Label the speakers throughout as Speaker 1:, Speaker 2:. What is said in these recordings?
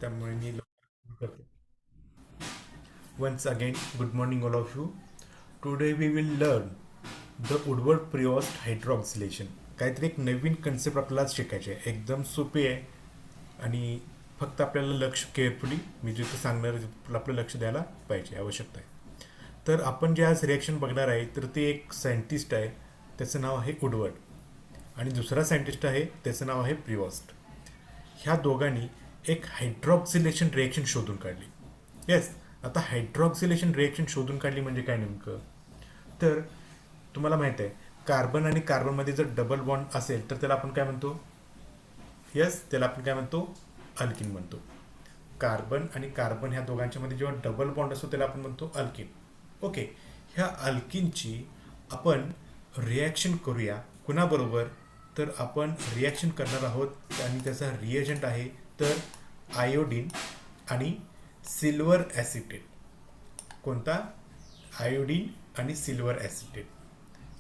Speaker 1: त्यामुळे मी लवकर करतो. Once again, good morning, all of you. Today we will learn the Woodward Prevost Hydroxylation. काहीतरी एक नवीन कन्सेप्ट आपल्याला शिकायची आहे. एकदम सोपी आहे आणि फक्त आपल्याला लक्ष केअरफुली मी जिथं सांगणार आपलं लक्ष द्यायला पाहिजे, आवश्यकता आहे. तर आपण जे आज रिॲक्शन बघणार आहे तर ते एक सायंटिस्ट आहे, त्याचं नाव आहे वुडवर्ड, आणि दुसरा सायंटिस्ट आहे त्याचं नाव आहे प्रिवॉस्ट. ह्या दोघांनी एक हायड्रॉक्सिलेशन रिएक्शन शोधून काढली. येस, आता हायड्रॉक्सिलेशन रिएक्शन शोधून काढली म्हणजे काय नेमकं? तर तुम्हाला माहित आहे, कार्बन आणि कार्बनमध्ये जर डबल बॉन्ड असेल तर त्याला आपण काय म्हणतो? येस, त्याला आपण काय म्हणतो? अल्किन म्हणतो. कार्बन आणि कार्बन ह्या दोघांच्या मध्ये जेव्हा डबल बॉन्ड असतो त्याला आपण म्हणतो अल्किन. ओके, ह्या अल्किनची आपण रिॲक्शन करूया कुणाबरोबर? तर आपण रिॲक्शन करणार आहोत आणि त्याचा रिएजंट आहे तर आयोडीन आणि सिल्वर ॲसिटेट. कोणता? आयोडीन आणि silver acetate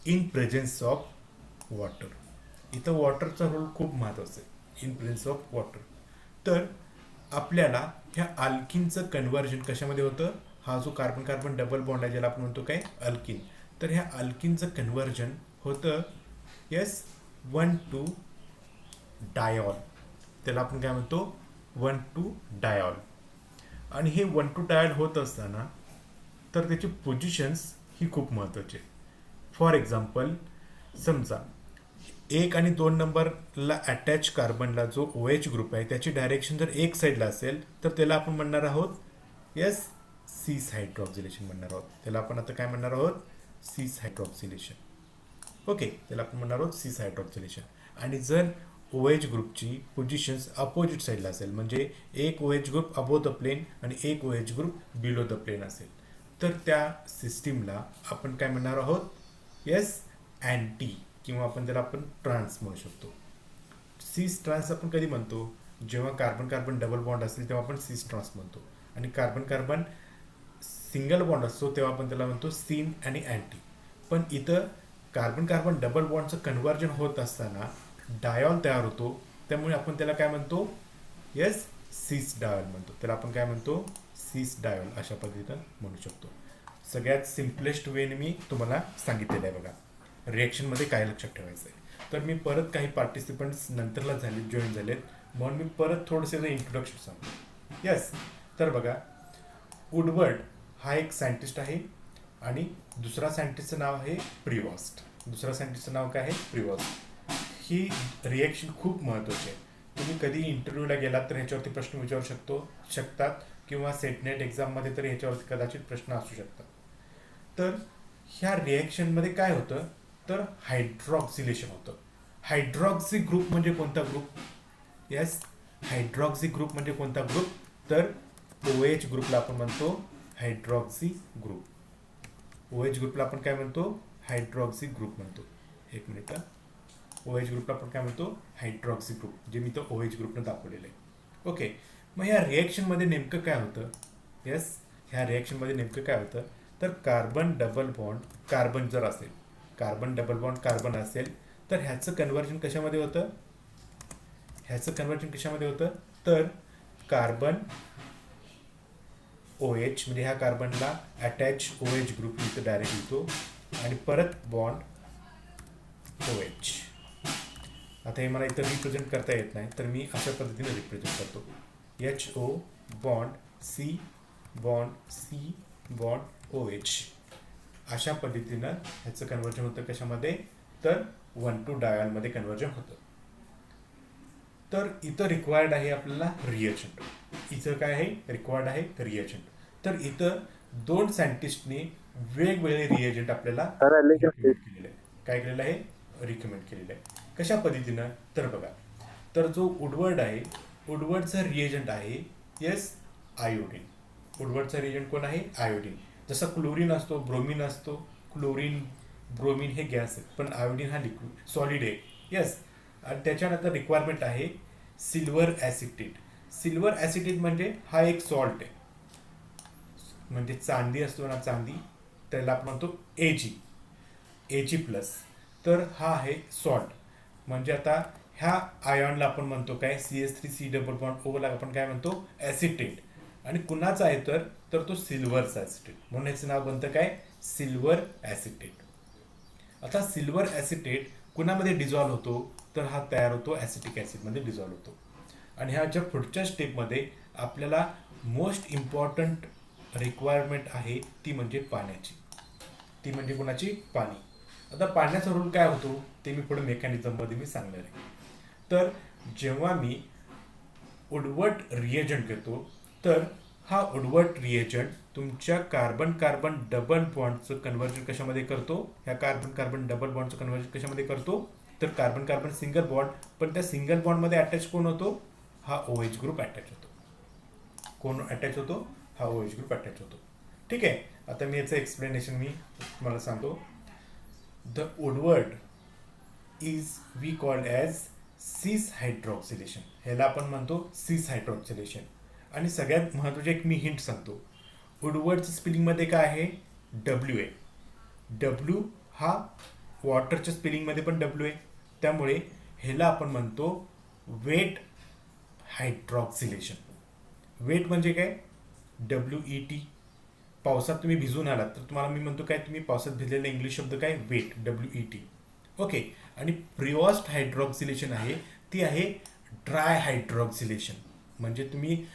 Speaker 1: in presence of water. इथं वॉटरचा रोल खूप महत्त्वाचा आहे, इन प्रेझेन्स ऑफ वॉटर. तर आपल्याला ह्या अल्किनचं कन्व्हर्जन कशामध्ये होतं? हा जो कार्बन कार्बन डबल बॉन्ड आहे ज्याला आपण म्हणतो काय? अल्किन. तर ह्या अल्किनचं कन्व्हर्जन होतं, येस, 1 to डायॉल. त्याला आपण काय म्हणतो? 1 to डायॉल. आणि हे 1 to डायॉल होत असताना तर त्याची पोझिशन्स ही खूप महत्त्वाची आहे. फॉर एक्झाम्पल, समजा 1 आणि 2 नंबरला अटॅच कार्बनला जो ओ एच ग्रुप आहे त्याची डायरेक्शन जर एक साईडला असेल तर त्याला आपण म्हणणार आहोत, येस, सीस हायड्रॉक्सिलेशन म्हणणार आहोत. त्याला आपण आता काय म्हणणार आहोत? सीस हायड्रॉक्सिलेशन. ओके, त्याला आपण म्हणणार आहोत सीस हायड्रॉक्सिलेशन. आणि जर ओ एच ग्रुपची पोझिशन्स अपोजिट साईडला असेल, म्हणजे एक O H group above the plain आणि एक O H group below the plain असेल, तर त्या सिस्टीमला आपण काय म्हणणार आहोत? येस, अँटी, किंवा आपण त्याला आपण ट्रान्स म्हणू शकतो. सीस ट्रान्स आपण कधी म्हणतो? जेव्हा कार्बन कार्बन डबल बॉन्ड असेल तेव्हा आपण सीस ट्रान्स म्हणतो, आणि कार्बन कार्बन सिंगल बॉन्ड असतो तेव्हा आपण त्याला म्हणतो सीन आणि अँटी. पण इथं कार्बन कार्बन डबल बॉन्डचं कन्व्हर्जन होत असताना डायॉल तयार होतो, त्यामुळे आपण त्याला काय म्हणतो? येस, सीस डायॉल म्हणतो. त्याला आपण काय म्हणतो? सीस डायॉल अशा पद्धतीनं म्हणू शकतो. सगळ्यात सिम्पलेस्ट वेने मी तुम्हाला सांगितलेलं आहे बघा रिॲक्शनमध्ये काय लक्षात ठेवायचं आहे. तर मी परत काही पार्टिसिपंट्स नंतरला झाले जॉईन झालेत, म्हणून मी परत थोडंसं इंट्रोडक्शन सांगतो. येस, तर बघा, वुडवर्ड हा एक सायंटिस्ट आहे आणि दुसरा सायंटिस्टचं नाव आहे प्रिवॉस्ट. दुसरा सायंटिस्टचं नाव काय आहे? प्रिवॉस्ट. ही रिॲक्शन खूप महत्त्वाची आहे. तुम्ही कधी इंटरव्ह्यूला गेलात तर ह्याच्यावरती प्रश्न विचारू शकतात, किंवा सेटनेट एक्झाममध्ये तर ह्याच्यावरती कदाचित प्रश्न असू शकतात. तर ह्या रिॲक्शनमध्ये काय होतं? तर हायड्रॉक्सिलेशन होतं. हायड्रॉक्सी ग्रुप म्हणजे कोणता ग्रुप? येस, हायड्रॉक्सी ग्रुप म्हणजे कोणता ग्रुप? तर ओ एच ग्रुपला आपण म्हणतो हायड्रॉक्सी ग्रुप. ओ एच ग्रुपला आपण काय म्हणतो? हायड्रॉक्सी ग्रुप म्हणतो. एक मिनिट. ओ एच ग्रुपला आपण काय म्हणतो? हायड्रॉक्सी ग्रुप, जे मी तो ओ एच ग्रुपनं दाखवलेलं आहे. ओके, मग ह्या रिॲक्शनमध्ये नेमकं काय होतं? येस, ह्या रिॲक्शनमध्ये नेमकं काय होतं? तर कार्बन डबल बॉन्ड कार्बन जर असेल, कार्बन डबल बॉन्ड कार्बन असेल, तर ह्याचं कन्व्हर्जन कशामध्ये होतं? ह्याचं कन्व्हर्जन कशामध्ये होतं? तर कार्बन ओ एच, म्हणजे ह्या कार्बनला अटॅच ओ एच ग्रुप इथं डायरेक्ट येतो आणि परत बॉन्ड ओ एच. आता हे मला इथं रिप्रेझेंट करता येत नाही, तर मी अशा पद्धतीने रिप्रेझेंट करतो. H O bond C bond O H. अशा पद्धतीनं ह्याचं कन्व्हर्जन होतं कशामध्ये? तर 1 to डायॉलमध्ये कन्व्हर्जन होतं. तर इथं रिक्वायर्ड आहे आपल्याला रिएजंट. इथं काय आहे? रिक्वायर्ड आहे रिएजंट. तर इथं दोन सायंटिस्टनी वेगवेगळे रिएजंट आपल्याला रिकमेंड केलेले आहे. काय केलेलं आहे? रिकमेंड केलेलं आहे. कशा पद्धतीनं? तर बघा, तर जो वुडवर्ड आहे, वुडवर्डचा रिएजंट आहे, येस, आयोडीन. वुडवर्डचा रिएजंट कोण आहे? आयोडीन. जसा क्लोरीन असतो, ब्रोमिन असतो. क्लोरीन, ब्रोमिन हे गॅस आहेत, पण आयोडीन हा लिक्विड सॉलिड आहे. येस, आणि त्याच्यानंतर रिक्वायरमेंट आहे सिल्वर ॲसिटेट. सिल्वर ॲसिटेट म्हणजे हा एक सॉल्ट आहे, म्हणजे चांदी असतो ना, चांदी, त्याला आपण म्हणतो एजी प्लस. तर हा आहे सॉल्ट. म्हणजे आता ह्या आयॉनला आपण म्हणतो काय, CH3 डबल बॉन्ड ओला आपण काय म्हणतो, ॲसिटेट. आणि कुणाचा आहे तर तो सिल्वरचा ॲसिटेट, म्हणून याचं नाव बनतं काय, सिल्वर ॲसिटेट. आता सिल्वर ॲसिटेट कुणामध्ये डिझॉल्व्ह होतो, तर हा तयार होतो ॲसिटिक ॲसिडमध्ये डिझॉल्व्ह होतो. आणि ह्याच्या पुढच्या स्टेपमध्ये आपल्याला मोस्ट इम्पॉर्टंट रिक्वायरमेंट आहे ती म्हणजे पाण्याची. ती म्हणजे कोणाची, पाणी. आता पाण्याचा रोल काय होतो ते मी पुढे मेकॅनिझममध्ये मी सांगणार आहे. तर जेव्हा मी उडवट रिएजंट घेतो, तर हा उडवट रिएजंट तुमच्या कार्बन कार्बन डबल बॉन्डचं कन्व्हर्जन कशामध्ये करतो, ह्या कार्बन कार्बन डबल बॉन्डचं कन्व्हर्जन कशामध्ये करतो, तर कार्बन कार्बन सिंगल बॉन्ड. पण त्या सिंगल बॉन्डमध्ये अटॅच कोण होतो, हा OH ग्रुप अटॅच होतो. कोण अटॅच होतो, हा OH ग्रुप अटॅच होतो. ठीक आहे. आता मी याचं एक्सप्लेनेशन मी तुम्हाला सांगतो. The Woodward is we called as सिस हायड्रॉक्सिलेशन. ह्याला आपण म्हणतो सिस हायड्रॉक्सिलेशन. आणि सगळ्यात महत्त्वाचे एक मी हिंट सांगतो. वुडवर्डचं स्पेलिंगमध्ये काय आहे, W आहे. W हा वॉटरच्या स्पेलिंगमध्ये पण W आहे. त्यामुळे ह्याला आपण म्हणतो वेट हायड्रॉक्सिलेशन. वेट म्हणजे काय, WET. पावसात तुम्ही भिजून आलात तर तुम्हाला मी म्हणतो काय, तुम्ही पावसात भिजलेला इंग्लिश शब्द काय, वेट, WET. ओके. आणि प्रिऑस्ट हायड्रॉक्सिलेशन आहे ती आहे ड्राय हायड्रॉक्सिलेशन. म्हणजे तुम्ही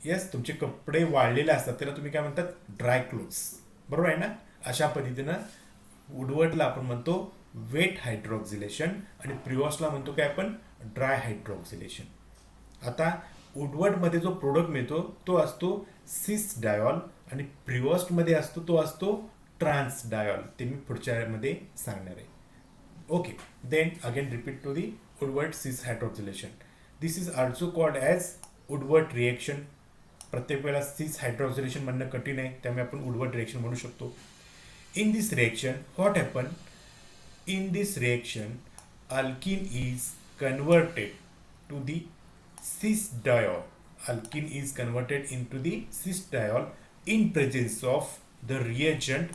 Speaker 1: येस तुमचे कपडे वाळलेले असतात त्याला तुम्ही काय म्हणतात, ड्राय क्लोथ्स. बरोबर आहे ना. अशा पद्धतीनं वुडवर्डला आपण म्हणतो वेट हायड्रॉक्सिलेशन आणि प्रिऑस्टला म्हणतो काय आपण, ड्राय हायड्रॉक्सिलेशन. आता वुडवर्डमध्ये जो प्रोडक्ट मिळतो तो असतो सिस डायॉल आणि प्रिऑस्टमध्ये असतो तो असतो ट्रान्स डायॉल. ते मी पुढच्या मध्ये सांगणार आहे. Okay. Then again repeat to the Woodward cis hydroxylation. This is also called as Woodward reaction. प्रत्येक वेळेला सिस हायड्रॉक्सिलेशन म्हणणं कठीण आहे, त्यामुळे आपण वुडवर्ड रिएक्शन म्हणू शकतो. In this reaction what happen, in this reaction alkene is converted to the cis diol. Alkene is converted into the cis diol in presence of the reagent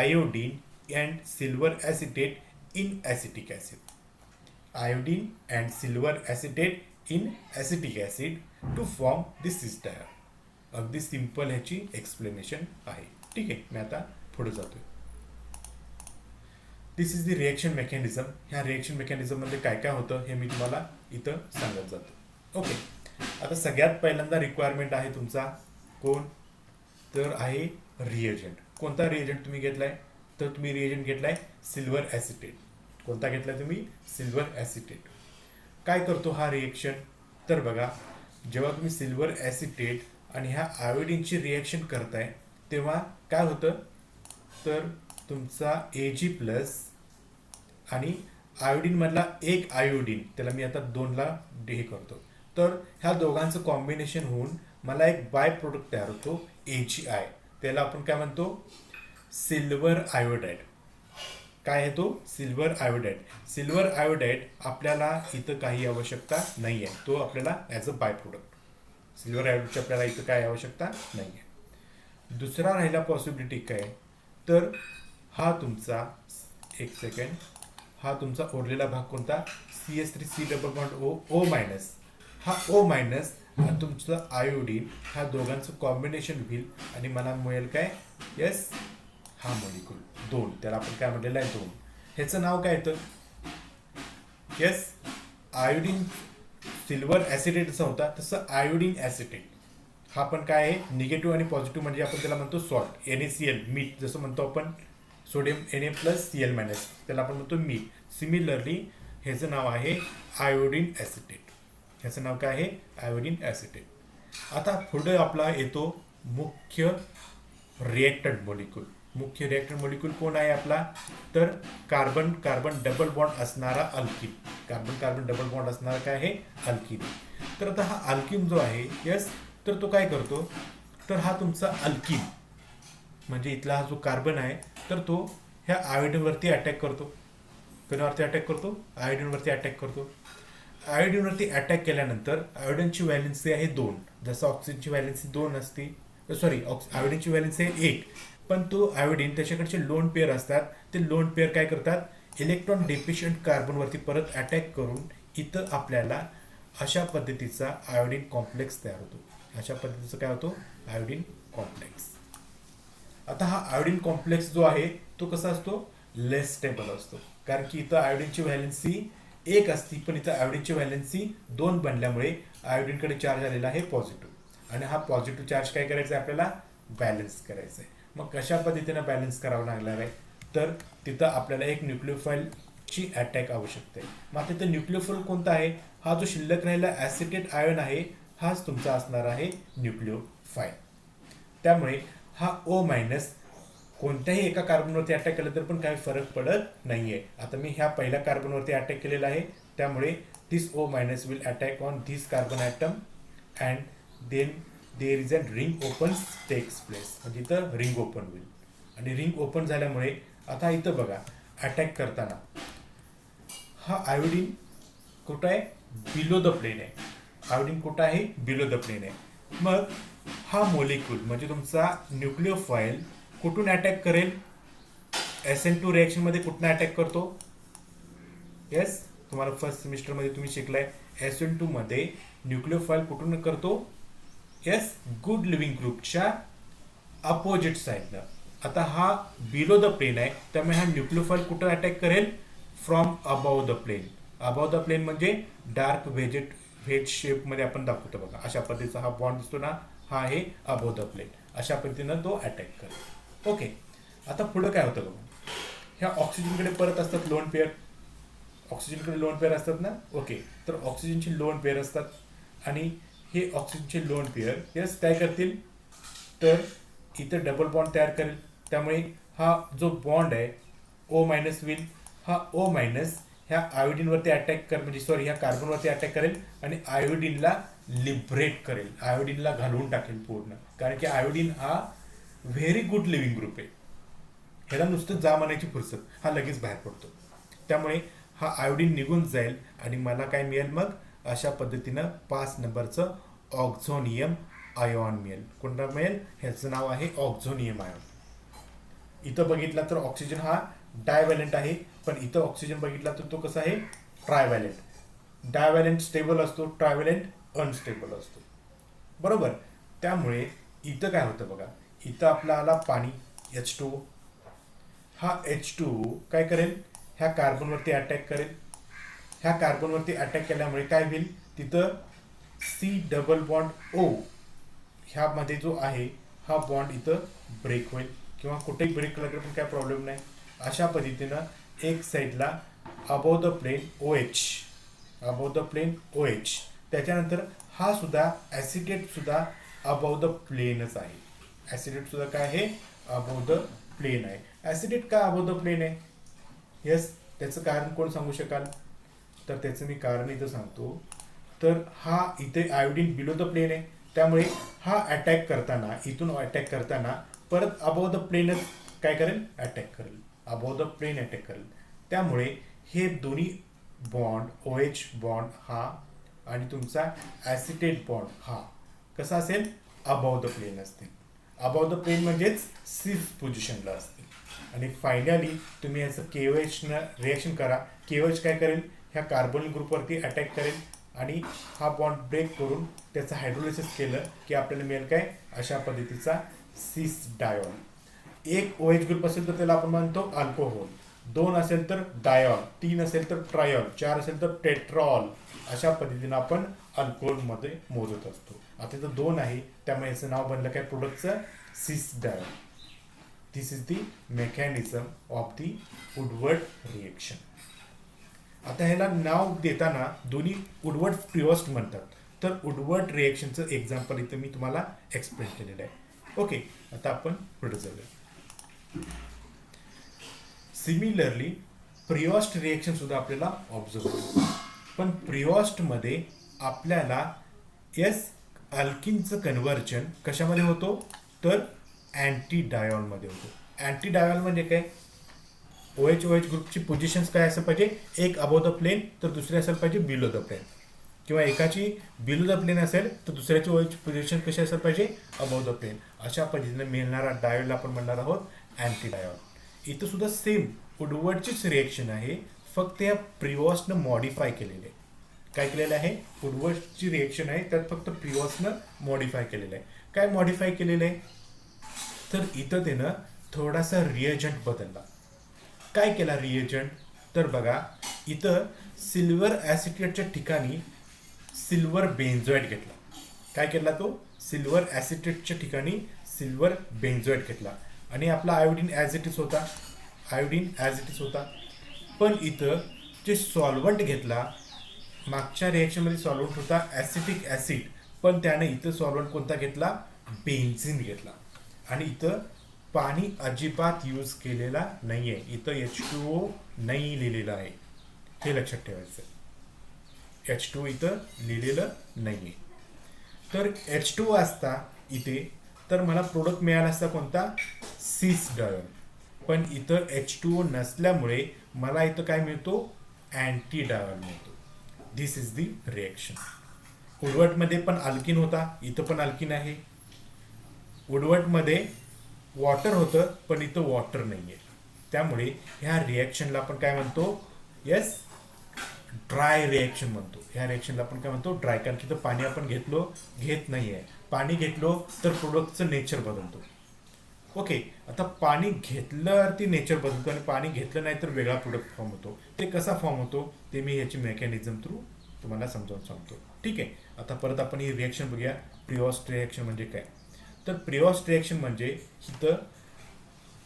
Speaker 1: iodine and silver acetate in acetic acid. Iodine and silver acetate in acetic acid to form the cis diol. अगदी simple ह्याची explanation आहे. ठीक आहे. मी आता पुढे जातोय. दिस is the reaction mechanism. ह्या reaction मेकॅनिझममध्ये काय काय होतं हे मी तुम्हाला इथं सांगत जातो. ओके. आता सगळ्यात पहिल्यांदा रिक्वायरमेंट आहे तुमचा कोण, तर आहे रिएजंट. कोणता रिएजंट तुम्ही घेतलाय, तर तुम्ही रिएजंट घेतलाय सिल्वर ॲसिटेट. कोणता घेतलाय तुम्ही, सिल्वर ॲसिटेट. काय करतो हा रिएक्शन, तर बघा जेव्हा तुम्ही सिल्वर ॲसिटेट आणि ह्या आयोडीनची रिएक्शन करताय तेव्हा काय होतं, तर तुमचा Ag+ आणि आयोडीनमधला एक आयोडीन, त्याला मी आता 2ला हे करतो, तर ह्या दोघांचं कॉम्बिनेशन होऊन मला एक बाय प्रोडक्ट तयार होतो AgI. त्याला आपण काय म्हणतो, सिल्वर आयोडाईड. काय आहे तो, सिल्वर आयोडाईड. सिल्वर आयोडाईड आपल्याला इथं काही आवश्यकता नाही आहे, तो आपल्याला as a by product. Silver आयोडाईडची आपल्याला इथं काय आवश्यकता नाही आहे. दुसरा राहिला पॉसिबिलिटी काय, तर हा तुमचा एक सेकंड, हा तुमचा उरलेला भाग कोणता, CH3 डबल बॉन्ड O-. हा O- हा तुमचा आयोडीन, ह्या दोघांचं कॉम्बिनेशन होईल आणि मला मिळेल काय, येस हा मॉलिक्यूल 2. त्याला आपण काय म्हटलेलं आहे, 2. ह्याचं नाव काय येतं, येस आयोडीन. सिल्वर ॲसिटेट जसं होता तसं आयोडीन ॲसिटेट. हा पण काय आहे, निगेटिव्ह आणि पॉझिटिव्ह, म्हणजे आपण त्याला म्हणतो सॉल्ट, NaCl, मीठ जसं म्हणतो आपण, सोडियम Na+Cl-, त्याला आपण म्हणतो मीठ. सिमिलरली ह्याचं नाव आहे आयोडीन ॲसिटेट. ह्याचं नाव काय आहे, आयोडीन ॲसिटेट. आता पुढे आपला येतो मुख्य रिएक्टंट मॉलिक्यूल. मुख्य रिएक्टंट मॉलिक्यूल कोण आहे आपला, तर कार्बन कार्बन डबल बॉन्ड असणारा alkene. Carbon carbon double bond असणारा काय आहे, अल्किन. तर आता हा अल्किन जो आहे, यस, तर तो काय करतो, तर हा तुमचा अल्किन म्हणजे इथला हा जो कार्बन आहे तर तो ह्या आयोडीनवरती अटॅक करतो. कोणावरती अटॅक करतो, आयोडीनवरती अटॅक करतो. आयोडीनवरती अटॅक केल्यानंतर आयोडीनची व्हॅलेन्सी आहे 2, जसं ऑक्सिजनची व्हॅलेन्सी 2 असते, सॉरी आयोडीनची व्हॅलेन्सी आहे 1, पण तो आयोडीन त्याच्याकडचे लोन पेअर असतात, ते लोन पेअर काय करतात, इलेक्ट्रॉन डेफिशियंट कार्बनवरती परत अटॅक करून इथं आपल्याला अशा पद्धतीचा आयोडीन कॉम्प्लेक्स तयार होतो. अशा पद्धतीचा काय होतो? Iodine complex. आता हा आयोडीन कॉम्प्लेक्स जो आहे तो कसा असतो? लेस स्टेबल असतो, कारण की इथं आयोडीनची व्हॅलेन्सी 1 असती, पण इथं आयोडीनची व्हॅलेन्सी 2 बनल्यामुळे आयोडीनकडे चार्ज आलेला आहे पॉझिटिव्ह, आणि हा पॉझिटिव्ह चार्ज काय करायचा आहे आपल्याला? बॅलन्स करायचा आहे. मग कशा पद्धतीने बॅलन्स करावं लागणार आहे? तर तिथं आपल्याला एक न्यूक्लिओफाईलची अटॅक आवश्यकता आहे. मग तिथं न्यूक्लिओफाईल कोणता आहे? हा जो शिल्लक राहिला ॲसिटेट आयन आहे हाच तुमचा असणार आहे न्यूक्लिओफाईल. त्यामुळे हा O मायनस कोणत्याही एका कार्बनवरती अटॅक केला तर पण काही फरक पडत नाहीये. आता मी ह्या पहिल्या कार्बनवरती अटॅक केलेला आहे, त्यामुळे this O minus will attack on this carbon atom and then there is a ring open takes place. म्हणजे इथं रिंग ओपन होईल, आणि रिंग ओपन झाल्यामुळे आता इथं बघा अटॅक करताना हा आयोडीन कुठं आहे? बिलो द प्लेन आहे. आयोडीन कुठं आहे? बिलो द प्लेन आहे. मग हा मोलिक्यूल म्हणजे तुमचा न्यूक्लिओफाईल कुठून अटॅक करेल? SN2 रिएक्शन मध्ये कुठून अटॅक करतो? येस, तुम्हाला फर्स्ट सेमिस्टरमध्ये तुम्ही शिकलाय SN2 मध्ये न्यूक्लिओफाईल कुठून करतो? येस, गुड लिव्हिंग ग्रुपच्या अपोजिट साईडनं. आता हा बिलो द प्लेन आहे, त्यामुळे हा न्यूक्लिओफाईल कुठं अटॅक करेल? From above the plane. Above the plane म्हणजे डार्क व्हेज शेपमध्ये आपण दाखवतो बघा, अशा पद्धतीचा हा बॉन्ड दिसतो ना, हा आहे अबाव द प्लेन. अशा पद्धतीनं तो अटॅक करेल. ओके, आता पुढं काय होतं बघा, ह्या ऑक्सिजनकडे परत असतात लोन पेअर. ऑक्सिजनकडे लोन पेअर असतात ना. ओके, तर ऑक्सिजनची लोन पेअर असतात, आणि हे ऑक्सिजनचे लोन पेअर यस काय करतील? तर इथं डबल बॉन्ड तयार करेल. त्यामुळे हा जो बॉन्ड आहे O मायनस विल, हा O मायनस ह्या आयोडीनवरती अटॅक कर म्हणजे सॉरी ह्या कार्बनवरती अटॅक करेल आणि आयोडीनला लिबरेट करेल, आयोडीनला घालवून टाकेल पूर्ण. कारण की आयोडीन हा व्हेरी गुड लिव्हिंग ग्रुप आहे, ह्याला नुसतं जा म्हणायची फुरसत, हा लगेच बाहेर पडतो. त्यामुळे हा आयोडीन निघून जाईल आणि मला काय मिळेल? मग अशा पद्धतीनं 5 नंबरचं ऑक्झोनियम आयॉन मिळेल. कोणता मिळेल? ह्याचं नाव आहे ऑक्झोनियम आयॉन. इथं बघितला तर ऑक्सिजन हा डायव्हॅलेंट आहे, पण इथं ऑक्सिजन बघितला तर तो कसा आहे? ट्रायव्हॅलेंट. डायव्हॅलेंट स्टेबल असतो, ट्रायव्हॅलेंट अनस्टेबल असतो, बरोबर. त्यामुळे इथं काय होतं बघा, इथं आपला आला पाणी H2O. हा H2O काय करेल? ह्या कार्बनवरती अटॅक करेल. ह्या कार्बनवरती अटॅक केल्यामुळे काय होईल? तिथं C डबल बॉन्ड O ह्यामध्ये जो आहे हा बॉन्ड इथं ब्रेक होईल, किंवा कुठेही ब्रेक केला तरी पण काय प्रॉब्लेम नाही. अशा पद्धतीनं एक साईडला above the plane OH, above the plane OH. त्याच्यानंतर हा सुद्धा ॲसिटेट सुद्धा अबोव द प्लेनच आहे. ॲसिडेट सुद्धा काय आहे? अबोव द प्लेन आहे. ॲसिडेट का अबोव द प्लेन आहे? येस, त्याचं कारण कोण सांगू शकाल? तर त्याचं मी कारण इथं सांगतो. तर हा इथे आयोडीन बिलो द प्लेन आहे, त्यामुळे हा अटॅक करताना, इथून अटॅक करताना परत अबोव द प्लेनच काय करेल? अटॅक करेल, अबोव द प्लेन अटॅक करेल. त्यामुळे हे दोन्ही बॉन्ड OH बॉन्ड हा आणि तुमचा ॲसिटेट बॉन्ड हा कसा असेल? अबोव द प्लेन असतील. अबोव द प्लेन म्हणजेच सिक्स पोझिशनला असतील. आणि फायनली तुम्ही याचं KOHनं रिॲक्शन करा. KOH काय करेल? ह्या कार्बन ग्रुपवरती अटॅक करेल आणि हा बॉन्ड ब्रेक करून त्याचं हायड्रोलिसिस केलं की आपल्याला मिळेल काय? अशा पद्धतीचा सिस डायॉल. एक OH ग्रुप असेल तर त्याला आपण म्हणतो अल्कोहोल, 2 असेल तर डायॉल, 3 असेल तर ट्रायॉल, 4 असेल तर टेट्रॉल. अशा पद्धतीनं आपण अल्कोहोलमध्ये मोजत असतो. आता इथं 2 आहे, त्यामुळे याचं नाव बनलं काय प्रोडक्टचं? सिस dial. This is the mechanism of the Woodward reaction. आता ह्याला नाव देताना दोन्ही वुडवर्ड प्रिओस्ट म्हणतात. तर वुडवर्ड रिएक्शनचं एक्झाम्पल इथं मी तुम्हाला एक्सप्लेन केलेलं आहे. ओके, आता आपण पुढे जाऊया. सिमिलरली प्रिओस्ट रिएक्शन सुद्धा आपल्याला ऑब्झर्व होतं, पण प्रिओस्टमध्ये आपल्याला येस अल्किनचं कन्व्हर्जन कशामध्ये होतो? तर अँटी डायॉनमध्ये होतो. अँटी डायॉन म्हणजे काय? OH ग्रुपची पोझिशन्स काय असेल पाहिजे? एक अबोव द प्लेन तर दुसरी असेल पाहिजे बिलो द प्लेन, किंवा एकाची बिलो द प्लेन असेल तर दुसऱ्याची OH पोझिशन कशी असेल पाहिजे? Above the plane. अशा पद्धतीने मिळणारा डायोला आपण म्हणणार आहोत अँटी डायोल. इथं सुद्धा सेम वुडवर्डचीच रिएक्शन आहे, फक्त या प्रिवॉसनं मॉडिफाय केलेले आहे. काय केलेलं आहे? वुडवर्डची रिएक्शन आहे, त्यात फक्त प्रिवॉसनं मॉडिफाय केलेलं आहे. काय मॉडिफाय केलेलं आहे? तर इथं त्यानं थोडासा रिएजंट बदलला. काय केला रिएजंट? तर बघा, इथं सिल्वर ॲसिटेटच्या ठिकाणी सिल्वर बेन्झोएट घेतला. काय केला तो? सिल्वर ॲसिटेटच्या ठिकाणी सिल्वर बेन्झोएट घेतला. आणि आपला आयोडीन ॲज इट इज होता, आयोडीन ॲज इट इज होता. पण इथं जे सॉल्वंट घेतला, मागच्या रिॲक्शनमध्ये सॉल्वंट होता ॲसिटिक ॲसिड, पण त्याने इथं सॉल्वंट कोणता घेतला? बेन्झिन घेतला. आणि इथं पाणी अजिबात यूज केलेला नाही आहे. इथं H2O नाही लिहिलेलं आहे, हे लक्षात ठेवायचं. H2O इथं लिहिलेलं नाही आहे. तर H2O असता इथे, तर मला प्रोडक्ट मिळाला असता कोणता? सिस डायोल. पण इथं H2O नसल्यामुळे मला इथं काय मिळतो? अँटी डायोल मिळतो. दिस इज दी रिएक्शन. वुडवर्डमध्ये पण अल्किन होता, इथं पण अल्किन आहे. वुडवर्डमध्ये वॉटर होतं, पण इथं वॉटर नाही आहे. त्यामुळे ह्या रिॲक्शनला आपण काय म्हणतो? येस, ड्राय रिॲक्शन म्हणतो. ह्या रिॲक्शनला आपण काय म्हणतो? ड्राय. कारण की इथं पाणी आपण घेत नाही आहे. पाणी घेतलो तर प्रोडक्टचं नेचर बदलतो. ओके, आता पाणी घेतलं ती नेचर बदलतो, आणि पाणी घेतलं नाही तर वेगळा प्रोडक्ट फॉर्म होतो. ते कसा फॉर्म होतो ते मी याची मेकॅनिझम थ्रू तुम्हाला समजावून सांगतो. ठीक आहे, आता परत आपण ही रिॲक्शन बघूया. प्रिऑस्ट रिॲक्शन म्हणजे काय? तर प्रिऑस्ट रिॲक्शन म्हणजे इथं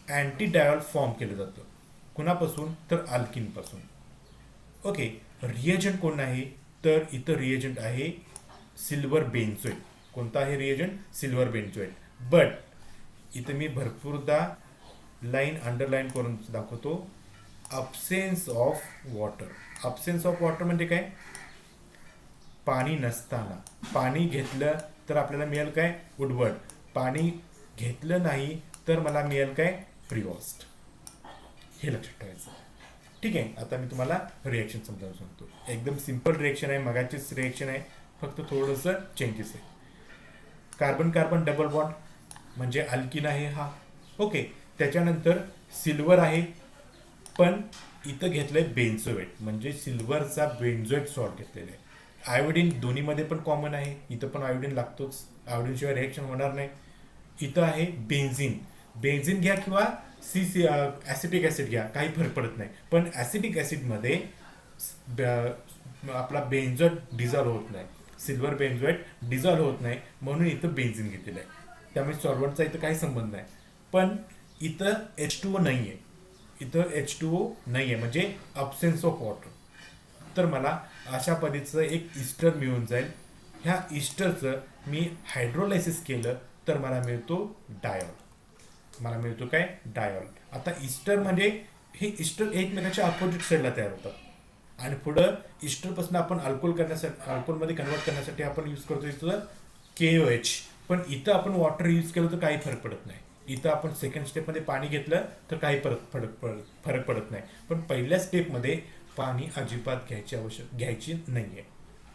Speaker 1: अँटी डायोल फॉर्म केलं जातं. कुणापासून? तर अल्किनपासून. ओके, रिएजंट कोण आहे? तर इथं रिएजंट आहे सिल्वर बेन्झोएट. कोणता आहे रिएजंट? Silver benzoate. बट इथं मी भरपूरदा लाईन अंडरलाईन करून दाखवतो, absence of water. Absence of water म्हणजे काय? पाणी नसताना. पाणी घेतलं तर आपल्याला मिळेल काय? वुडवर्ड. पाणी घेतलं नाही तर मला मिळेल काय? प्रिऑस्ट. हे लक्षात ठेवायचं. ठीक आहे, आता मी तुम्हाला रिएक्शन समजावून सांगतो. एकदम सिंपल रिएक्शन आहे, मगाचीच रिएक्शन आहे, फक्त थोडंसं चेंजेस आहे. कार्बन कार्बन डबल बॉन्ड म्हणजे अल्किन आहे हा. ओके, त्याच्यानंतर सिल्वर आहे, पण इथं घेतलंय बेन्झोएट, म्हणजे सिल्वरचा बेन्झोएट सॉल्ट घेतलेला आहे. आयोडीन दोन्हीमध्ये पण कॉमन आहे, इथं पण आयोडीन लागतोच, आयोडीनशिवाय रिएक्शन होणार नाही. इथं आहे बेन्झिन. बेन्झिन घ्या किंवा ॲसिटिक ॲसिड घ्या, काही फरक पडत नाही. पण ॲसिटिक ॲसिडमध्ये आपला बेन्झोएट डिझॉल्व होत नाही, सिल्वर बेन्झोएट डिझॉल्व होत नाही, म्हणून इथं बेन्झिन घेतलेलं आहे. त्यामुळे सॉल्वंटचा इथं काही संबंध नाही. पण इथं H2O नाही आहे, इथं H2O नाही आहे, म्हणजे अब्सेन्स ऑफ वॉटर. तर मला अशा पद्धतीचं एक इस्टर मिळून जाईल. ह्या इस्टरचं मी हायड्रोलायसिस केलं तर मला मिळतो डायोल. मला मिळतो काय? डायोल. आता इस्टर म्हणजे हे इस्टर एकमेकाच्या अपोजिट साईडला तयार होतात, आणि पुढं इस्टरपासून आपण अल्कोहोलमध्ये कन्वर्ट करण्यासाठी आपण यूज करतो इथं KOH. पण इथं आपण वॉटर यूज केलं तर काही फरक पडत नाही. इथं आपण सेकंड स्टेपमध्ये पाणी घेतलं तर काही फरक पडत नाही. पण पहिल्या स्टेपमध्ये पाणी अजिबात घ्यायची नाही आहे.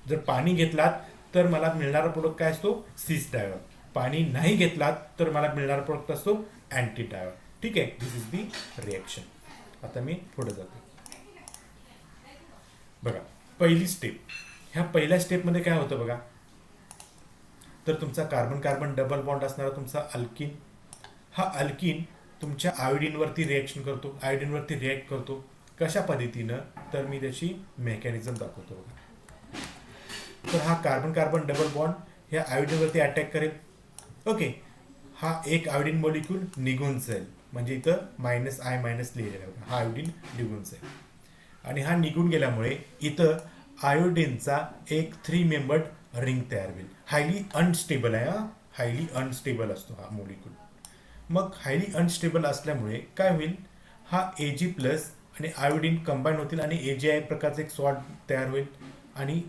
Speaker 1: जर पाणी घेतलात तर मला मिळणारा प्रोडक्ट काय असतो? सिस डायोल. पाणी नाही घेतलात तर मला मिळणारा प्रोडक्ट असतो अँटी डायोल. ठीक आहे, दिस इज दी रिॲक्शन. आता मी पुढे जातो. बघा, पहिली स्टेप. ह्या पहिल्या स्टेपमध्ये काय होतं बघा, तर तुमचा कार्बन कार्बन डबल बॉन्ड असणारा तुमचा अल्किन. हा अल्किन तुमच्या आयोडीनवरती रिॲक्शन करतो, आयोडीनवरती रिॲक्ट करतो. कशा पद्धतीनं? तर मी त्याची मेकॅनिझम दाखवतो बघा. तर हा कार्बन कार्बन डबल बॉन्ड ह्या आयोडीनवरती अटॅक करेल. ओके, हा एक आयोडीन मॉलिक्यूल निघून जाईल, म्हणजे इथं -I- लिहिलेलं आहे, हा आयोडीन निघून जाईल. आणि हा निघून गेल्यामुळे इथं आयोडीनचा एक 3 मेंबर्ड रिंग तयार होईल. हायली अनस्टेबल आहे, हायली अनस्टेबल असतो हा मॉलिक्यूल. मग हायली अनस्टेबल असल्यामुळे काय होईल? हा Ag+ आणि आयोडीन कंबाईन होतील आणि AgI प्रकारचा एक सॉल्ट तयार होईल. आणि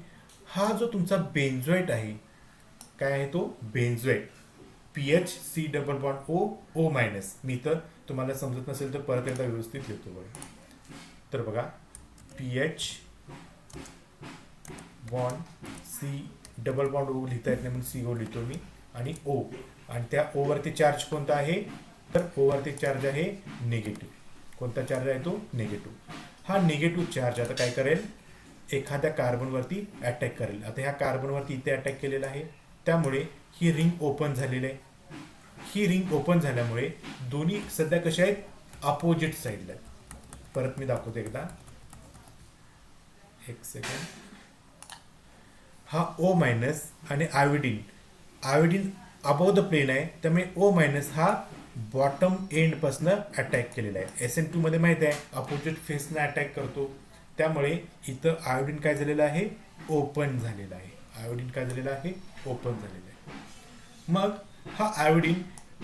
Speaker 1: हा जो तुमचा बेन्झोएट आहे, काय आहे तो? Benzoate. PHC double bond O-. मी तर तुम्हाला समजत नसेल तर परत एकदा व्यवस्थित लिहितो बघा. तर बघा, PH bond C double bond O लिहिता येत नाही म्हणून CO लिहितो मी, आणि O. आणि त्या O वरती चार्ज कोणता आहे? तर O वरती चार्ज आहे निगेटिव्ह. कोणता चार्ज आहे तो निगेटिव्ह. हा निगेटिव्ह चार्ज आता काय करेल, एखाद्या कार्बनवरती अटॅक करेल. आता ह्या कार्बनवरती इथे अटॅक केलेला आहे, त्यामुळे ही रिंग ओपन झालेली आहे. ही रिंग ओपन झाल्यामुळे दोन्ही सध्या कशा आहेत, अपोजिट साईडला आहेत. परत मी दाखवतो एकदा, एक सेकंड. हा ओ मायनस आणि आयोडीन अबोव द प्लेन आहे, त्यामुळे ओ मायनस हा बॉटम एंड पासून अटॅक केलेला आहे. SN2 मध्ये माहिती आहे अपोजिट फेसने अटॅक करतो, त्यामुळे इथं आयोडीन काय झालेलं आहे, ओपन झालेला आहे. आयोडीन काय झालेलं आहे, ओपन झालेलं आहे. मग हा आयोडीन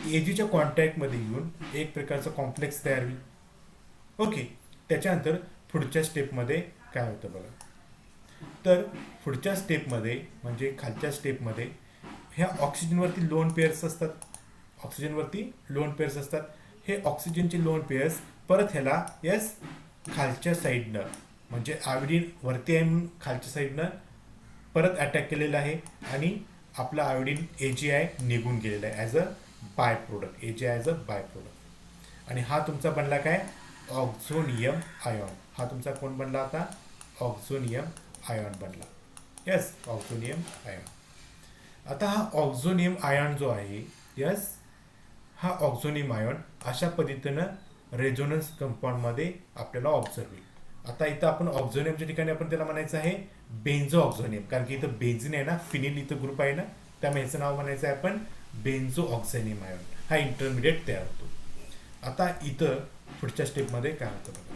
Speaker 1: एजीच्या कॉन्टॅक्टमध्ये येऊन एक प्रकारचा कॉम्प्लेक्स तयार होईल. ओके, त्याच्यानंतर पुढच्या स्टेपमध्ये काय होतं बघा. तर पुढच्या स्टेपमध्ये म्हणजे खालच्या स्टेपमध्ये ह्या ऑक्सिजनवरती लोन पेअर्स असतात. हे ऑक्सिजनचे लोन पेअर्स परत ह्याला खालच्या साईडनं म्हणजे आयोडीन वरती आहे म्हणून खालच्या साईडनं परत अटॅक केलेला आहे आणि आपला आयोडीन AgI निघून गेलेला आहे ॲज अ बाय प्रोडक्ट. आणि हा तुमचा बनला काय, ऑक्झोनियम आयॉन. हा तुमचा कोण बनला आता, ऑक्झोनियम आयॉन बनला. ऑक्झोनियम आयॉन. आता हा ऑक्झोनियम आयॉन जो आहे, हा ऑक्झोनियम आयॉन अशा पद्धतीनं रेझोनन्स कंपाऊंडमध्ये आपल्याला ऑब्झर्व होईल. आता इथं आपण ऑक्झोनियमच्या ठिकाणी आपण त्याला म्हणायचं आहे बेन्झो ऑक्झोनियम, कारण की इथं बेन्झिन आहे ना, फिनिल इथं ग्रुप आहे ना, त्यामुळे ह्याचं नाव म्हणायचं आहे आपण बेन्झो ऑक्झोनियम आयॉन. हा इंटरमिडिएट तयार होतो. आता इथं पुढच्या स्टेपमध्ये काय होतं बघा.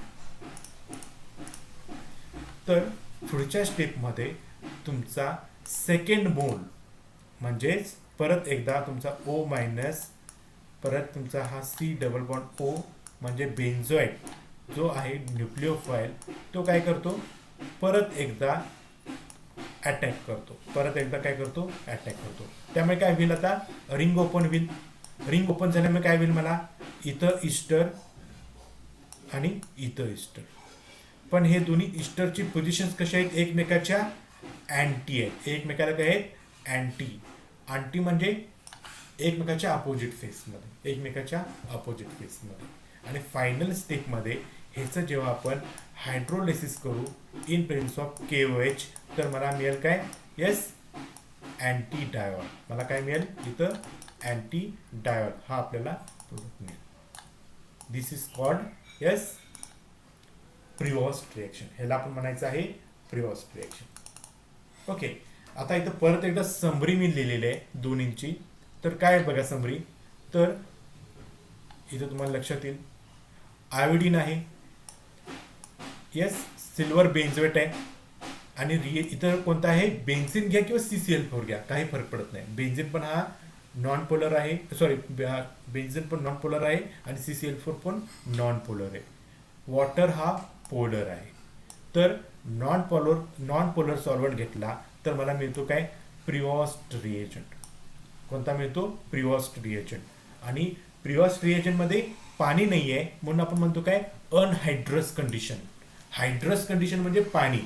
Speaker 1: तर पुढच्या स्टेपमध्ये तुमचा सेकंड मोल म्हणजेच परत एकदा तुमचा O मायनस, परत तुमचा हा C डबल बॉन्ड O म्हणजे बेन्झोएट जो आहे न्यूक्लिओफाईल, तो काय करतो, परत एकदा अटॅक करतो. त्यामुळे काय होईल, आता रिंग ओपन होईल. रिंग ओपन झाल्यामुळे काय होईल, मला इथं इस्टर आणि इथं इस्टर, पण हे दोन्ही इस्टरची पोझिशन्स कशा आहेत, एकमेकाच्या अँटी आहेत. एकमेकाला काय आहेत, अँटी म्हणजे एकमेकाच्या अपोजिट फेसमध्ये. आणि फायनल स्टेपमध्ये ह्याचं जेव्हा आपण हायड्रोलिसिस करू इन प्रेझेन्स ऑफ KOH, तर मला मिळेल काय, अँटी डायॉल. मला काय मिळेल इथं, अँटी डायॉल हा आपल्याला प्रोडक्ट मिळेल. दिस इज कॉल्ड प्रिवॉस्ट रिएक्शन. ह्याला आपण म्हणायचं आहे प्रिवॉस्ट रिएक्शन. ओके, आता इथं परत एकदा समरी मी लिहिलेली आहे दोन्हींची. तर काय बघा समरी, तर इथं तुम्हाला लक्षात येईल आयोडीन आहे, सिल्वर बेन्झोएट आहे, आणि इथं कोणता आहे, बेन्झिन घ्या किंवा CCl4 घ्या, काही फरक पडत नाही. बेन्झिन पण हा नॉन पोलर आहे, बेन्झिन पण नॉन पोलर आहे आणि CCl4 पण नॉन पोलर आहे. वॉटर हा पोलर आहे. तर नॉन पोलर सॉल्व्हंट घेतला तर मला मिळतो काय, प्रिवॉस्ट रिएजंट. कोणता मिळतो, प्रिवॉस्ट रिएजंट. आणि प्रिवॉस्ट रिएजंटमध्ये पाणी नाही आहे म्हणून आपण म्हणतो काय, अनहायड्रस कंडिशन. हायड्रस कंडिशन म्हणजे पाणी,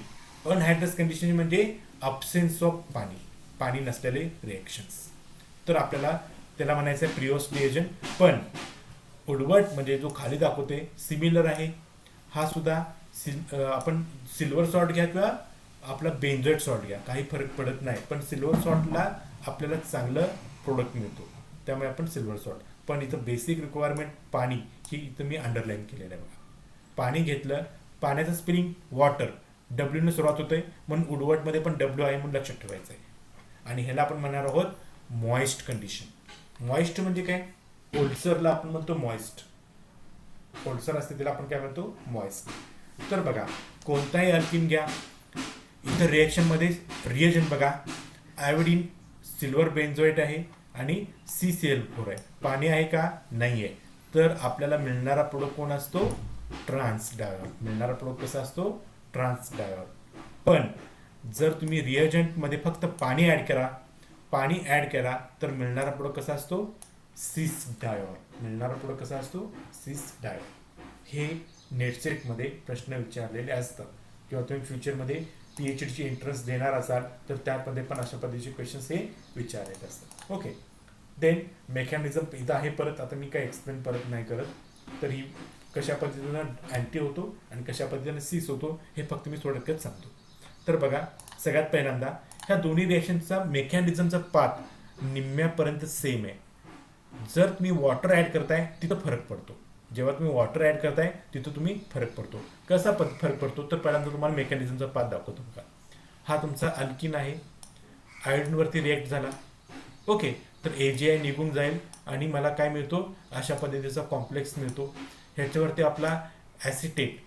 Speaker 1: अनहायड्रस कंडिशन म्हणजे अब्सेन्स ऑफ पाणी नसलेले रिएक्शन्स. तर आपल्याला त्याला म्हणायचं आहे प्रिवॉस्ट रिएजंट. पण उडवट म्हणजे जो खाली दाखवते सिमिलर आहे, हा सुद्धा आपण सिल्वर सॉल्ट घ्या किंवा आपला बेन्झोएट सॉल्ट घ्या, काही फरक पडत नाही. पण सिल्वर सॉल्टला आपल्याला चांगलं प्रोडक्ट मिळतो, त्यामुळे आपण सिल्वर सॉल्ट. पण इथं बेसिक रिक्वायरमेंट पाणी ही इथं मी अंडरलाईन केलेलं आहे बघा. पाणी घेतलं, पाण्याचं स्पेलिंग वॉटर, W ने सुरुवात होते म्हणून उडवटमध्ये पण W आहे म्हणून लक्षात ठेवायचं आहे. आणि ह्याला आपण म्हणणार आहोत मॉइस्ट कंडिशन. मॉइस्ट म्हणजे काय, ओलसरला आपण म्हणतो मॉइस्ट. ओलसर असते त्याला आपण काय म्हणतो, मॉइस्ट. तर बघा कोणताही अल्किन घ्या, इथं रिएक्शनमध्ये रिएजंट बघा, आयोडीन सिल्वर बेन्झोएट आहे आणि CCl4 आहे. पाणी आहे का, नाही आहे. तर आपल्याला मिळणारा प्रोडक्ट कोण असतो, ट्रान्स डायॉल. मिळणारा प्रोडक्ट कसा असतो, ट्रान्स डायॉल. पण जर तुम्ही रिएजंटमध्ये फक्त पाणी ॲड करा तर मिळणारा प्रोडक्ट कसा असतो, सिस डायॉल. हे नेटसेटमध्ये प्रश्न विचारलेले असतात किंवा तुम्ही फ्युचरमध्ये PhDची एंट्रन्स देणार असाल तर त्यामध्ये पण अशा पद्धतीचे क्वेश्चन्स हे विचारलेले असतात. ओके, देन मेकॅनिझम इथं आहे. परत आता मी काय एक्सप्लेन परत नाही करत, तर ही कशा पद्धतीनं अँटी होतो आणि कशा पद्धतीने सिस होतो हे फक्त मी थोडक्यात सांगतो. तर बघा, सगळ्यात पहिल्यांदा ह्या दोन्ही रिएक्शनचा मेकॅनिझमचा पाथ निम्म्यापर्यंत सेम आहे. जर तुम्ही वॉटर ॲड करताय तिथं फरक पडतो. जेव्हा तुम्ही वॉटर ॲड करताय तिथं तुम्ही फरक पडतो. कसा फरक पडतो तर पहिल्यांदा तुम्हाला मेकॅनिझमचा पाथ दाखवतो बघा. हा तुमचा अल्किन आहे, आयोडीनवरती रिॲक्ट झाला. ओके, तर AgI निघून जाईल आणि मला काय मिळतो, अशा पद्धतीचा कॉम्प्लेक्स मिळतो. ह्याच्यावरती आपला ॲसिटेट,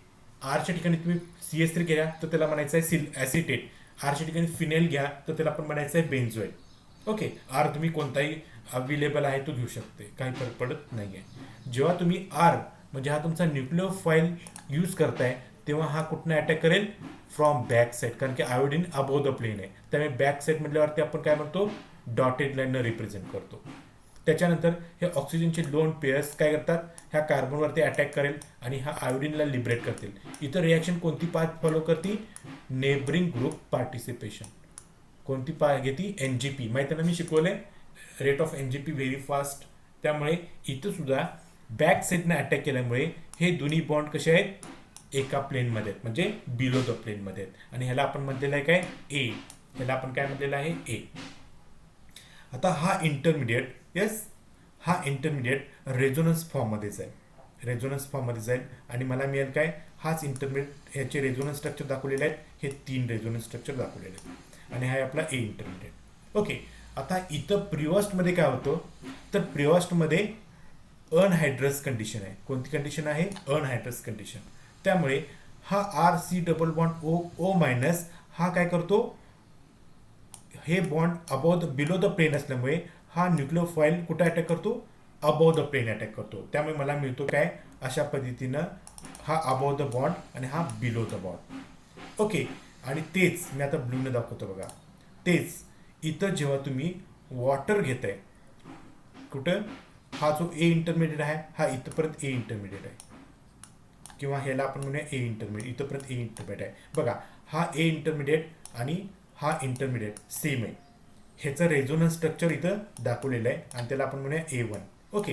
Speaker 1: आरच्या ठिकाणी तुम्ही CS3 घ्या तर त्याला म्हणायचं आहे ॲसिटेट, आरच्या ठिकाणी फिनेल घ्या तर त्याला आपण म्हणायचं आहे बेन्झोएट. ओके, आर तुम्ही कोणताही अवेलेबल आहे तो घेऊ शकते, काही फरक पडत नाही आहे. जेव्हा तुम्ही आर म्हणजे हा तुमचा न्यूक्लिओफाईल यूज करताय तेव्हा हा कुठनं अटॅक करेल, फ्रॉम बॅक साईड, कारण की आयोडीन अबोव द प्लेन आहे. त्यामुळे बॅक साईड म्हटल्यावरती आपण काय म्हणतो, डॉटेड लाईननं रिप्रेझेंट करतो. त्याच्यानंतर हे ऑक्सिजनचे लोन पेअर्स काय करतात, ह्या कार्बनवरती अटॅक करेल आणि हा आयोडीनला लिबरेट करतील. इतर रिॲक्शन कोणती पाथ फॉलो करते, नेबरिंग ग्रुप पार्टिसिपेशन. कोणती पाथ घेते, NGP. माहिती आहे ना, मी शिकवलंय rate of NGP very fast. त्यामुळे इथं सुद्धा बॅक साईडने अटॅक केल्यामुळे हे दोन्ही बॉन्ड कसे आहेत, एका प्लेनमध्ये आहेत, म्हणजे बिलो द प्लेनमध्ये आहेत. आणि ह्याला आपण म्हटलेलं आहे काय, A. ह्याला आपण काय म्हटलेलं आहे, A. आता हा इंटरमिडिएट, येस, हा इंटरमिडिएट रेझोनन्स फॉर्ममध्येच आहे, रेझोनन्स फॉर्ममध्ये जाईल आणि मला मिळेल काय, हाच इंटरमिडिएट. ह्याचे रेझोनन्स स्ट्रक्चर दाखवलेले आहेत, हे 3 रेझोनन्स स्ट्रक्चर दाखवलेले आहेत आणि हा आहे आपला A इंटरमिडिएट. ओके, आता इथं प्रिऑस्टमध्ये काय होतं, तर प्रिऑस्टमध्ये अनहायड्रस कंडिशन आहे. कोणती कंडिशन आहे, अनहायड्रस कंडिशन. त्यामुळे हा RC double bond O minus हा काय करतो, हे bond above the below the plane असल्यामुळे हा न्यूक्लिओफाईल कुठे अटॅक करतो, अबोव द प्लेन अटॅक करतो. त्यामुळे मला मिळतो काय, अशा पद्धतीनं हा अबोव द बॉन्ड आणि हा बिलो द बॉन्ड. ओके, आणि तेच मी आता ब्लूने दाखवतो बघा. तेच इथं जेव्हा तुम्ही वॉटर घेताय, कुठं, हा जो A इंटरमिडिएट आहे हा इथंपर्यंत A इंटरमिडिएट आहे, किंवा ह्याला आपण म्हणूया A इंटरमिडिएट, इथंपर्यंत A इंटरमिडिएट आहे. बघा, हा A इंटरमिडिएट आणि हा इंटरमिडिएट सेम आहे. ह्याचं रेझोनन्स स्ट्रक्चर इथं दाखवलेलं आहे आणि त्याला आपण म्हणूया A1. ओके,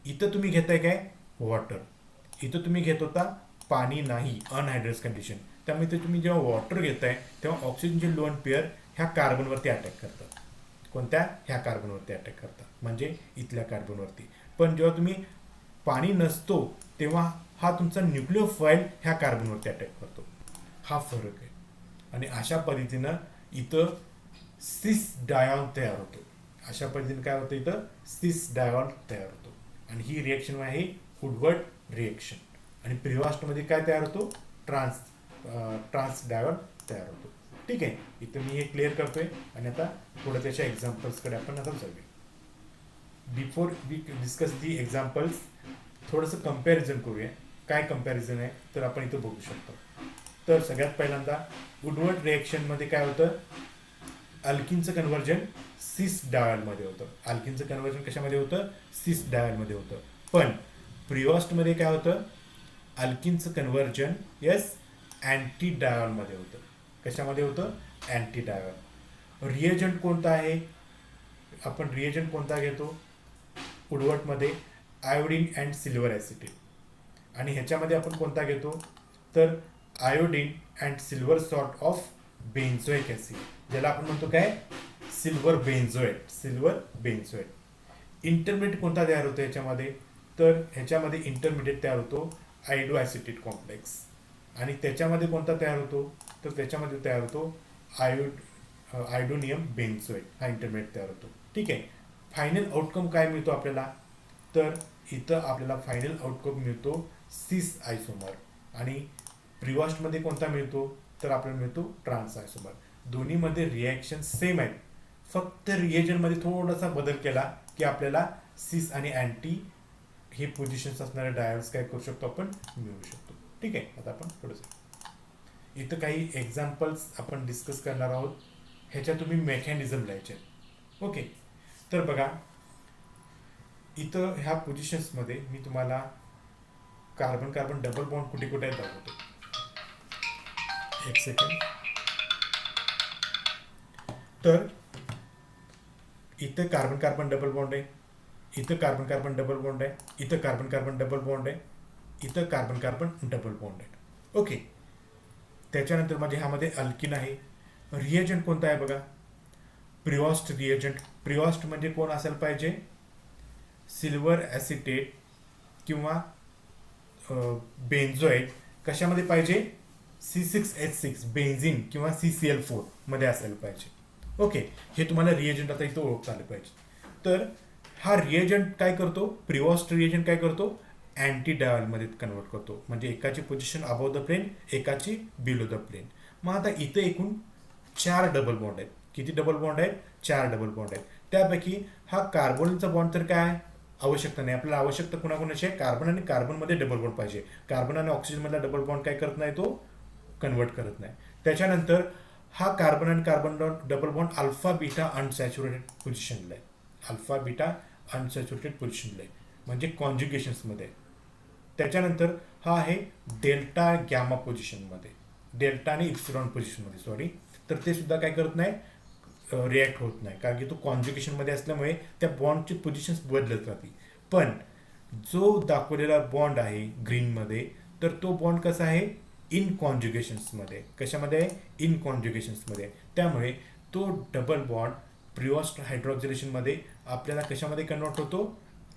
Speaker 1: इथं तुम्ही घेताय काय, वॉटर. इथं तुम्ही घेत होता पाणी नाही, अनहायड्रस कंडिशन. त्यामुळे इथे तुम्ही जेव्हा वॉटर घेताय तेव्हा ऑक्सिजनचे लोन पेअर ह्या कार्बनवरती अटॅक करतात. कोणत्या, ह्या कार्बनवरती अटॅक करतात, म्हणजे इथल्या कार्बनवरती. पण जेव्हा तुम्ही पाणी नसतो तेव्हा हा तुमचा न्यूक्लिओफाईल ह्या कार्बनवरती अटॅक करतो. हा फरक आहे. आणि अशा पद्धतीनं इथं सिस डायॉन तयार होतो. अशा पद्धतीने काय होतं, इथं सिस डायॉन तयार होतो आणि ही रिएक्शन आहे वुडवर्ड रिएक्शन. आणि प्रिऑस्टमध्ये काय तयार होतो, ट्रान्स डायॉन तयार होतो. ठीक आहे, इथं मी हे क्लिअर करतोय आणि आता थोडं त्याच्या एक्झाम्पल्सकडे आपण आता जाऊया. Before we discuss the examples, थोडंसं कंपॅरिझन करूया. काय कंपॅरिझन आहे तर आपण इथं बघू शकतो. तर सगळ्यात पहिल्यांदा वुडवर्ड रिएक्शनमध्ये काय होतं, अल्किनचं कन्व्हर्जन सिस डायलमध्ये होतं. अल्किनचं कन्व्हर्जन कशामध्ये होतं, सिस डायलमध्ये होतं. पण प्रिऑस्टमध्ये काय होतं, अल्किनचं कन्व्हर्जन येस अँटी डायलमध्ये होतं. कशामध्ये होतं, अँटी डायल. रिएजंट कोणता आहे, आपण रिएजंट कोणता घेतो वुडवर्डमध्ये, आयोडीन अँड सिल्वर ॲसिटेट. आणि ह्याच्यामध्ये आपण कोणता घेतो तर iodine and silver sort of benzoic acid, ज्याला आपण म्हणतो काय, silver benzoate, silver benzoate. Intermediate कोणता तयार होतो ह्याच्यामध्ये, तर ह्याच्यामध्ये इंटरमिडिएट तयार होतो आयडो ॲसिटेट कॉम्प्लेक्स. आणि त्याच्यामध्ये कोणता तयार होतो तर त्याच्यामध्ये तयार होतो आयडोनियम बेन्झोएट, हा इंटरमिडिएट तयार होतो. ठीक आहे, फायनल आउटकम काय मिळतो आपल्याला, तर इथं आपल्याला फायनल आउटकम मिळतो सिस आयसोमर. आणि प्रिऑस्टमध्ये कोणता मिळतो तर आपल्याला मिळतो ट्रान्स आयसोमर. दोन्हीमध्ये रिॲक्शन सेम आहेत, फक्त रिएजनमध्ये थोडासा बदल केला की आपल्याला सिस आणि अँटी हे पोझिशन्स असणारे डायल्स काय करू शकतो, आपण मिळवू शकतो. ठीक आहे, आता आपण थोडंसं इथं काही एक्झाम्पल्स आपण डिस्कस करणार आहोत. ह्याच्या तुम्ही मेकॅनिझम लिहायचे. ओके, तर बघा इथं ह्या पोझिशन्समध्ये मी तुम्हाला कार्बन कार्बन डबल बॉन्ड कुठे कुठे दाखवतो. एक सेकंड. तर इथं कार्बन कार्बन डबल बॉन्ड आहे, इथं कार्बन कार्बन डबल बॉन्ड आहे, इथं कार्बन कार्बन डबल बॉन्ड आहे. इथं कार्बन कार्बन डबल बॉन्ड आहे. ओके, त्याच्यानंतर म्हणजे ह्यामध्ये अल्किन आहे. रिएजंट कोणता आहे बघा, प्रिऑस्ट रिएजंट. प्रिऑस्ट म्हणजे कोण असायला पाहिजे, सिल्वर ॲसिटेट किंवा बेन्झोएट कशामध्ये पाहिजे, C6H6 बेन्झिन किंवा CCl4 मध्ये असायला पाहिजे. ओके, हे तुम्हाला रिएजंट आता इथं ओळखता आलं पाहिजे. तर हा रिएजंट काय करतो, प्रिऑस्ट रिएजंट काय करतो, अँटी डायलमध्ये कन्वर्ट करतो. म्हणजे एकाची पोझिशन अबव द प्लेन, एकाची बिलो द प्लेन. मग आता इथं एकूण 4 डबल बॉन्ड आहेत. किती डबल बॉन्ड आहेत, 4 डबल बॉन्ड आहेत. त्यापैकी हा कार्बनचा बॉन्ड तर काय आवश्यकता नाही, आपल्याला आवश्यकता कुणाकुणाची आहे, कार्बन आणि कार्बनमध्ये डबल बॉन्ड पाहिजे. कार्बन आणि ऑक्सिजन मधला डबल बॉन्ड काय करत नाही, तो कन्वर्ट करत नाही. त्याच्यानंतर हा कार्बन आणि carbon double bond alpha beta unsaturated पोझिशनला आहे. अल्फा बीटा अनसॅच्युरेटेड पोझिशनला आहे म्हणजे कॉन्ज्युगेशन्समध्ये. त्याच्यानंतर हा आहे डेल्टा गॅमा पोझिशनमध्ये, डेल्टा आणि इप्सिलॉन पोझिशनमध्ये सॉरी. तर ते सुद्धा काय करत नाही, रिॲक्ट होत नाही, कारण की तो कॉन्ज्युगेशनमध्ये असल्यामुळे त्या बॉन्डची पोझिशन्स बदलत राहते. पण जो दाखवलेला बॉन्ड आहे ग्रीनमध्ये, तर तो बॉन्ड कसा आहे, इन कॉन्ज्युगेशन्समध्ये. कशामध्ये आहे, इन कॉन्ज्युगेशन्समध्ये. त्यामुळे तो डबल बॉन्ड प्रिऑस्ट हायड्रॉक्सिलेशनमध्ये आपल्याला कशामध्ये कन्वर्ट होतो,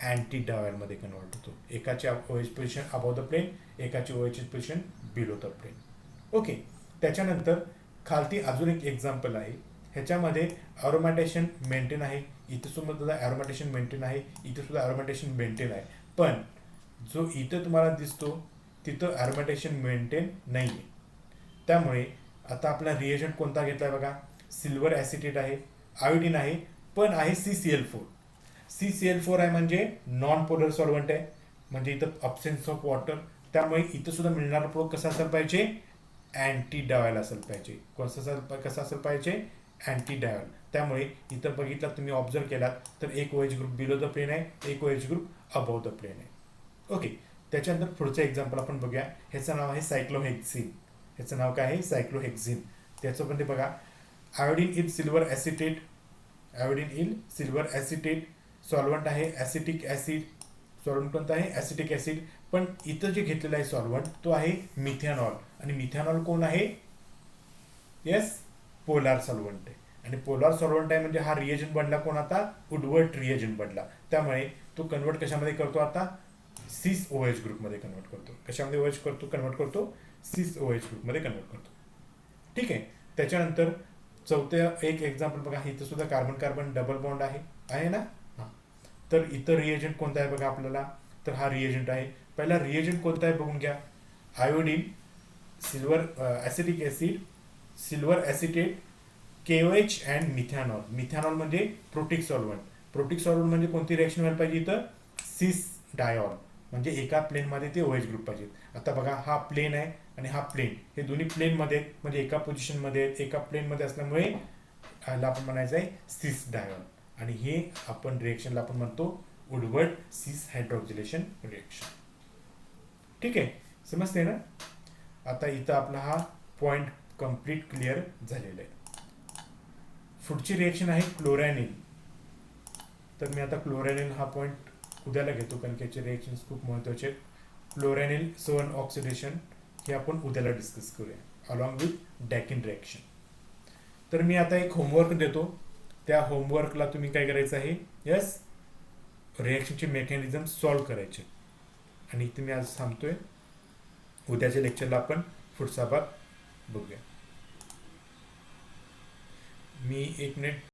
Speaker 1: अँटी डायलमध्ये कन्वर्ट होतो. एकाची OH position above the plane, एकाची OH position below the plane. Okay, त्याच्यानंतर खालती अजून एक एक्झाम्पल आहे. ह्याच्यामध्ये ॲरोमॅटेशन मेंटेन आहे, इथं सुद्धा ॲरोमॅटेशन मेंटेन आहे, इथं सुद्धा ॲरोमॅटेशन मेंटेन आहे. पण जो इथं तुम्हाला दिसतो तिथं ॲरोमॅटेशन मेंटेन नाही आहे. त्यामुळे आता आपला रिएजंट कोणता घेतला आहे बघा, सिल्वर ॲसिटेट आहे, आयोडीन आहे, पण आहे CCl4. CCl4 आहे म्हणजे नॉन पोलर सॉल्व्हंट आहे, म्हणजे इथं अब्सेन्स ऑफ वॉटर. त्यामुळे इथं सुद्धा मिळणारा प्रोडक्ट कसा असायला पाहिजे, अँटी डायल असायला पाहिजे. कसा असायला पाहिजे, अँटी डायल. त्यामुळे इथं बघितलं, तुम्ही ऑब्झर्व केलात तर एक OH group below the plane आहे, एक OH group above the plane आहे. ओके, त्याच्यानंतर पुढचं एक्झाम्पल आपण बघूया. ह्याचं नाव आहे सायक्लोहेक्झिन. ह्याचं नाव काय आहे, सायक्लोहेक्झिन. त्याचं पण ते बघा, आयोडीन इल सिल्वर ॲसिटेट, आयोडीन इल सिल्वर ॲसिटेट. सॉल्वंट आहे ॲसिटिक ॲसिड. सॉल्वंट कोणतं आहे, ॲसिटिक ॲसिड. पण इथं जे घेतलेलं आहे सॉल्वंट तो आहे मिथॅनॉल. आणि मिथॅनॉल कोण आहे, येस, पोलार सॉल्वंट आहे. आणि पोलार सॉल्वंट आहे म्हणजे हा रिएजंट बनला कोण, आता वुडवर्ड रिएजंट बनला. त्यामुळे तो कन्वर्ट कशामध्ये करतो, आता COH ग्रुपमध्ये कन्वर्ट करतो. कशामध्ये OH करतो, कन्वर्ट करतो, COH ग्रुपमध्ये कन्वर्ट करतो. ठीक आहे. त्याच्यानंतर चौथं एक एक्झाम्पल बघा, इथं सुद्धा कार्बन कार्बन डबल बॉन्ड आहे ना. हां, तर इथं रिएजंट कोणता आहे बघा आपल्याला, तर हा रिएजंट आहे. पहिला रिएजंट कोणता आहे बघून घ्या, iodine, silver acetic acid, silver acetate, KOH and methanol. Methanol म्हणजे प्रोटिक सॉल्वंट. प्रोटिक सॉल्वंट म्हणजे कोणती रिएक्शन व्हायला पाहिजे, इथं सिस डायॉल, म्हणजे एका प्लेनमध्ये ते OH ग्रुप पाहिजे. आता बघा, हा प्लेन आहे आणि हा प्लेन, हे दोन्ही प्लेनमध्ये आहेत, म्हणजे एका पोझिशनमध्ये आहेत, एका प्लेनमध्ये असल्यामुळे ह्याला आपण म्हणायचं आहे सिस डायॉल. आणि हे आपण रिएक्शनला आपण म्हणतो वुडवर्ड सिस हायड्रॉक्सिलेशन रिएक्शन. ठीक आहे, समजते ना. आता इथं आपला हा पॉइंट कम्प्लीट क्लिअर झालेला आहे. पुढची रिएक्शन आहे क्लोरॅनिल. तर मी आता क्लोरॅनिल हा पॉइंट उद्याला घेतो, कारण की याचे रिएक्शन्स खूप महत्त्वाचे आहेत. क्लोरॅनिल सोन ऑक्सिडेशन हे आपण उद्याला डिस्कस करूया अलॉंग विथ डॅकिन रिएक्शन. तर मी आता एक होमवर्क देतो, त्या होमवर्कला तुम्ही काय करायचं आहे, यस, रिएक्शनचे मेकॅनिझम सॉल्व्ह करायचे. आणि इथे मी आज थांबतोय, उद्याच्या लेक्चरला आपण पुढचा भाग बघूया. मी 1 मिनिट